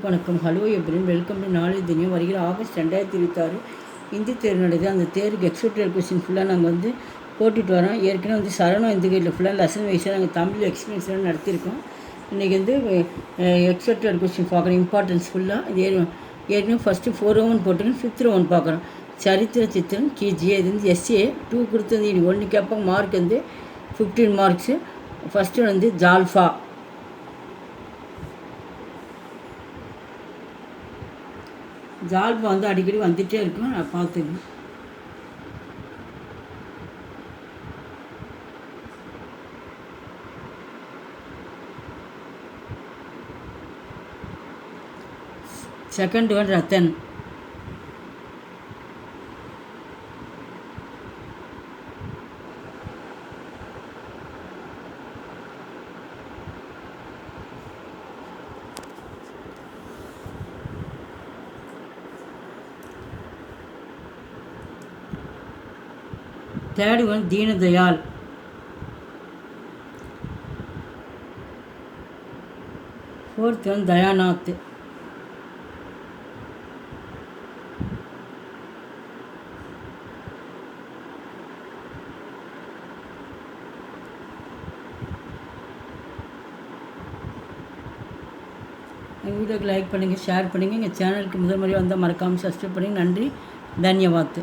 வணக்கம். Hello everyone, welcome to knowledge Duniya. வருகிற August 2026 Hindi தேர்வு நடக்குது. அந்த தேர்வுக்கு எக்ஸ்பெக்டட் கொஸ்டின் ஃபுல்லாக நாங்கள் வந்து போட்டுட்டு வரோம். ஏற்கனவே வந்து சரணம் இந்த கையில் ஃபுல்லாக லெசன் வைஸாக நாங்கள் தமிழ் எக்ஸ்பீரியன்ஸ்லாம் நடத்தியிருக்கோம். இன்றைக்கி வந்து எக்ஸ்பெக்டட் கொஸ்டின் பார்க்குறோம். இம்பார்ட்டன்ஸ் ஃபுல்லாக ஏற்கனவே ஃபஸ்ட்டு 401 போட்டுருக்கேன். 5th round பார்க்குறோம். சரித்திர சித்திரம் KGA. இது வந்து SA 2 கொடுத்தது. இது 1 கேட்பாங்க. மார்க் வந்து 15 மார்க்ஸு. ஃபஸ்ட்டு வந்து ஜால்ஃபா. ஜால்ஃபா வந்து அடிக்கடி வந்துகிட்டே இருக்கும். நான் பார்த்துக்கணும். Second one Rattan. Third one Deendayal. Fourth one Dayanath. வீடியோக்கு லைக் பண்ணுங்கள், ஷேர் பண்ணுங்கள். எங்கள் சேனலுக்கு முதல் முறையாக வந்தால் மறக்காமல் சப்ஸ்கிரைப் பண்ணுங்கள். நன்றி, தன்யவாத்.